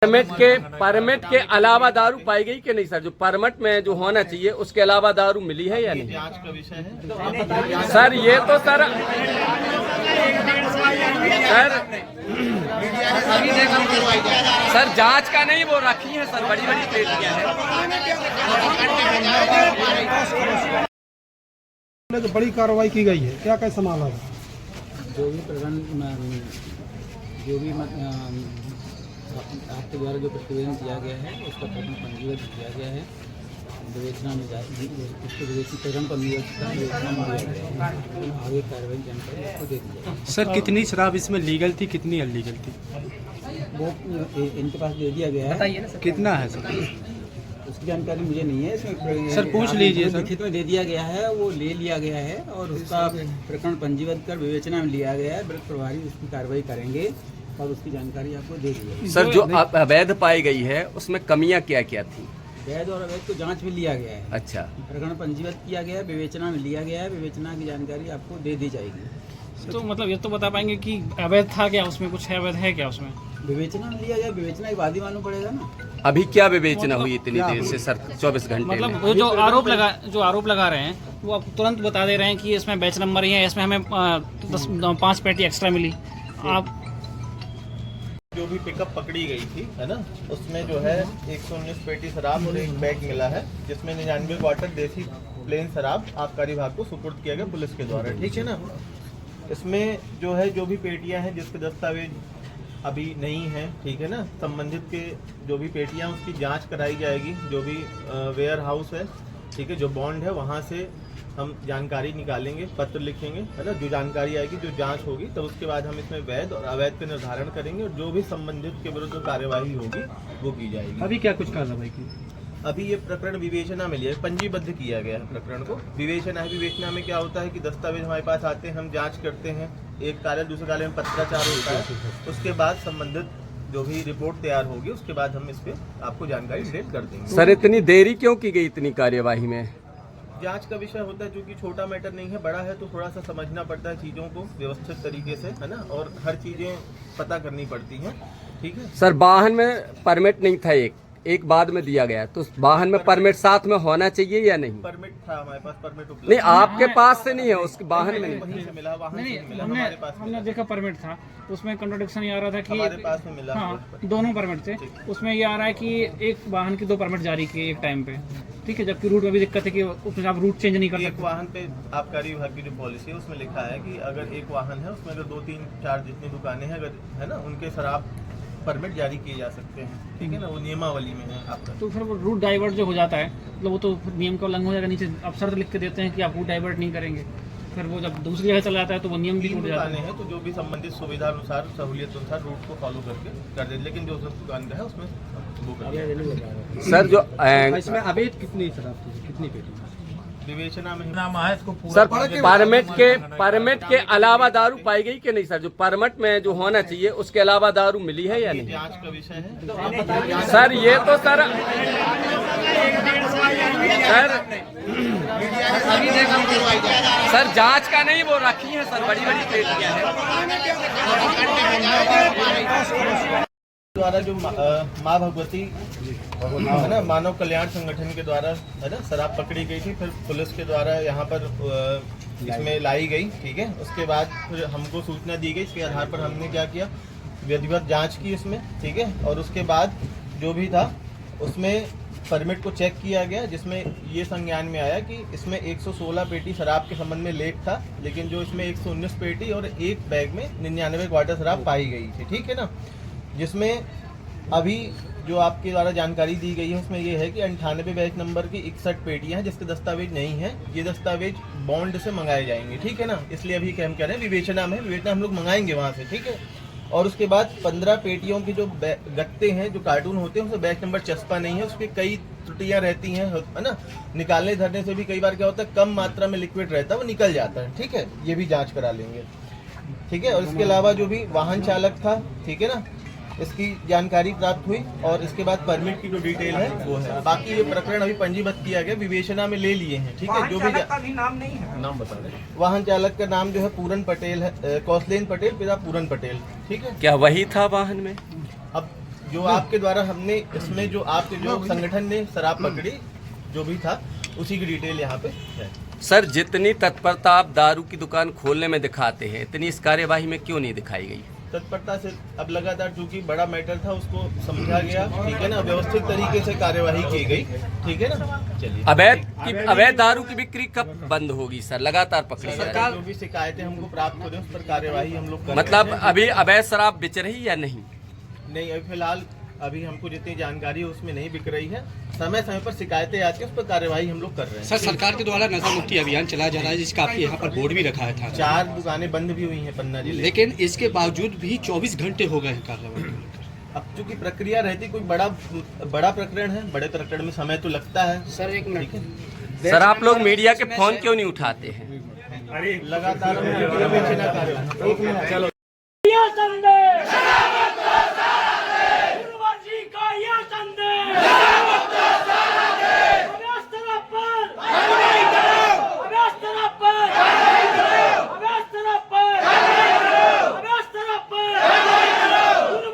Permit के अलावा दारू पाई गई कि नहीं सर? जो परमिट में जो होना चाहिए उसके अलावा दारू मिली है या नहीं? जांच का विषय है सर ये तो सर सर जांच का नहीं, वो रखी है सर, बड़ी बड़ी पेटियां हैं। तो बड़ी कार्रवाई की गई है, क्या कैसा मामला है? जो भी आपके द्वारा जो प्रतिवेदन किया गया है उसका प्रकरण पंजीबद्ध किया गया है। विवेचना में उसके विवेचीकरण पर विवेचना में दिया गया है। आगे कार्रवाई जानकारी आपको दे दी जाएगी। सर कितनी शराब इसमें लीगल थी, कितनी अनलीगल थी? वो इनके पास दे दिया गया है। कितना है सर? उसकी जानकारी मुझे नहीं है। इसमें सर पूछ लीजिए सर। लिखित में दे दिया गया है, वो ले लिया गया है और उसका प्रकरण पंजीबद्ध कर विवेचना में लिया गया है। ब्लॉक प्रभारी उसकी कार्रवाई करेंगे और उसकी जानकारी आपको दे दी जाएगी। सर जो अवैध पाई गई है उसमें कमियां क्या क्या थी? वैध और अवैध को जांच में लिया गया है। अच्छा, प्रकरण पंजीबद्ध किया गया है, विवेचना में लिया गया है। विवेचना की जानकारी आपको दे दी जाएगी। तो मतलब ये तो बता पाएंगे कि अवैध था क्या उसमें, कुछ अवैध है क्या उसमें? विवेचना में लिया गया, विवेचना के बाद ही मालूम पड़ेगा ना। अभी क्या विवेचना हुई इतनी देर से सर? 24 घंटे मतलब में? वो जो आरोप लगा रहे हैं वो आपको तुरंत बता दे रहे हैं कि इसमें बैच नंबर ही है, इसमें हमें 5 पेटी एक्स्ट्रा मिली। आप जो भी पिकअप पकड़ी गई थी है ना, उसमें जो है 119 पेटी शराब और एक बैग मिला है, जिसमें 99 क्वार्टर देसी प्लेन शराब आबकारी विभाग को सुपुर्द किया गया पुलिस के द्वारा। ठीक है ना। इसमें जो है जो भी पेटियां हैं जिसके दस्तावेज अभी नहीं है, ठीक है ना, संबंधित के जो भी पेटियां उसकी जांच कराई जाएगी। जो भी वेयर हाउस है, ठीक है, जो बॉन्ड है, वहाँ से हम जानकारी निकालेंगे, पत्र लिखेंगे, है ना। जो जानकारी आएगी, जो जांच होगी, तब उसके बाद हम इसमें वैध और अवैध का निर्धारण करेंगे और जो भी संबंधित के विरुद्ध कार्यवाही होगी वो की जाएगी। अभी क्या कुछ कार्रवाई की? अभी ये प्रकरण विवेचना में लिया है, पंजीबद्ध किया गया है प्रकरण को। विवेचना है, विवेचना में क्या होता है कि दस्तावेज हमारे पास आते हैं, हम जांच करते हैं, एक कार्य दूसरे कार्य में पत्राचार होता है, उसके बाद संबंधित जो भी रिपोर्ट तैयार होगी उसके बाद हम इस पे आपको जानकारी डिटेल कर देंगे। सर इतनी देरी क्यों की गई इतनी कार्यवाही में? जांच का विषय होता है, क्योंकि छोटा मैटर नहीं है, बड़ा है, तो थोड़ा सा समझना पड़ता है चीज़ों को व्यवस्थित तरीके से, है ना, और हर चीज़ें पता करनी पड़ती हैं। ठीक है सर वाहन में परमिट नहीं था, एक बाद में दिया गया, तो वाहन में परमिट साथ में होना चाहिए या नहीं? परमिट था हमारे पास, परमिट उपलब्ध नहीं, आपके पास से नहीं है, उसके वाहन में नहीं। वहीं से मिला, वाहन से नहीं, मिला, हमारे पास हमने देखा परमिट था, उसमें कंट्रोडिक्शन ये आ रहा था कि हमारे पास में मिला। हाँ, दोनों परमिट थे। उसमें ये आ रहा है कि एक वाहन की 2 परमिट जारी किए एक टाइम पे, ठीक है, जबकि रूट में भी दिक्कत है कि उसमें आप रूट चेंज नहीं कर एक सकते। वाहन पे आबकारी विभाग की जो पॉलिसी है उसमें लिखा है कि अगर एक वाहन है उसमें अगर 2, 3, 4 जितनी दुकानें हैं, अगर है ना, उनके शराब परमिट जारी किए जा सकते हैं। ठीक है ना, वो नियमावली में है आपका। तो फिर वो रूट डाइवर्ट जो हो जाता है, मतलब वो तो नियम का उल्लंघन हो जाएगा। नीचे अफसर लिख के देते हैं कि आप रूट डाइवर्ट नहीं करेंगे, फिर वो जब दूसरी जगह चला जाता है तो वो नियम भी टूट जाता है। दुकानें हैं तो जो भी संबंधित सुविधा अनुसार, सहूलियत अनुसार रूट को फॉलो करके कर दे, लेकिन जो उस दुकान का है उसमें वो कर दिया। सर जो इसमें अवैध कितनी शराब थी, कितनी पेटी? विवेचना में सर परमिट के अलावा दारू पाई गई कि नहीं सर? जो परमिट में जो होना चाहिए उसके अलावा दारू मिली है या नहीं? जांच का विषय है सर ये तो सर सर जांच का नहीं, वो रखी है सर, बड़ी बड़ी पेटियां हैं। द्वारा जो माँ भगवती है ना, मानव कल्याण संगठन के द्वारा है ना शराब पकड़ी गई थी, फिर पुलिस के द्वारा यहाँ पर इसमें लाई गई। ठीक है, उसके बाद फिर हमको सूचना दी गई, इसके आधार पर हमने क्या किया, विधिवत जांच की इसमें। ठीक है, और उसके बाद जो भी था उसमें परमिट को चेक किया गया, जिसमें ये संज्ञान में आया कि इसमें 116 पेटी शराब के संबंध में लेख था, लेकिन जो इसमें 119 पेटी और एक बैग में 99 क्वार्टर शराब पाई गई थी। ठीक है ना, जिसमें अभी जो आपके द्वारा जानकारी दी गई है उसमें ये है कि 98 बैच नंबर की 61 पेटियां हैं जिसके दस्तावेज नहीं है। ये दस्तावेज बॉन्ड से मंगाए जाएंगे। ठीक है ना, इसलिए अभी क्या हम कह रहे हैं, विवेचना में, विवेचना हम लोग मंगाएंगे वहाँ से। ठीक है, और उसके बाद 15 पेटियों के जो गत्ते हैं, जो कार्टून होते हैं, उसमें बैच नंबर चस्पा नहीं है, उसकी कई त्रुटियां रहती हैं, है ना, निकालने धरने से भी कई बार क्या होता है, कम मात्रा में लिक्विड रहता है, वो निकल जाता है। ठीक है, ये भी जाँच करा लेंगे। ठीक है, और इसके अलावा जो भी वाहन चालक था, ठीक है ना, इसकी जानकारी प्राप्त हुई और इसके बाद परमिट की जो डिटेल है वो है। बाकी ये प्रकरण अभी पंजीबद्ध किया गया, विवेचना में ले लिए हैं। ठीक है, जो भी भी नाम नहीं है, नाम बता रहे, वाहन चालक का नाम जो है पूरन पटेल है, कौशलेन पटेल, पिता पूरन पटेल। ठीक है, क्या वही था वाहन में? अब जो आपके द्वारा हमने इसमें जो आपके जो संगठन ने शराब पकड़ी जो भी था उसी की डिटेल यहाँ पे है। सर जितनी तत्परता आप दारू की दुकान खोलने में दिखाते हैं इतनी इस कार्यवाही में क्यों नहीं दिखाई गई? तत्परता से अब लगातार चूंकि बड़ा मैटर था उसको समझा गया, ठीक है ना, व्यवस्थित तरीके से कार्यवाही की गई, ठीक है ना। चलिए अवैध दारू की बिक्री कब बंद होगी सर? लगातार पकड़ी जा रही है। जो भी शिकायतें हमको प्राप्त हो रही है उस पर कार्यवाही हम लोग कर रहे मतलब हैं। अभी अवैध शराब बेच रही या नहीं? नहीं, अभी फिलहाल अभी हमको जितनी जानकारी है उसमें नहीं बिक रही है। समय समय पर शिकायतें आती है, उस पर कार्यवाही हम लोग कर रहे हैं। सर सरकार के द्वारा नशा मुक्ति अभियान चलाया जा रहा है जिसका आपके यहाँ पर बोर्ड भी रखा है था। 4 दुकानें बंद भी हुई हैं पन्ना जिले, लेकिन इसके बावजूद भी 24 घंटे हो गए हैं कार्रवाई। अब चूंकि प्रक्रिया रहती कोई बड़ा प्रकरण है, बड़े प्रकरण में समय तो लगता है। सर एक ठीक है, सर आप लोग मीडिया के फोन क्यों नहीं उठाते हैं? लगातार हम मीडिया में कार्य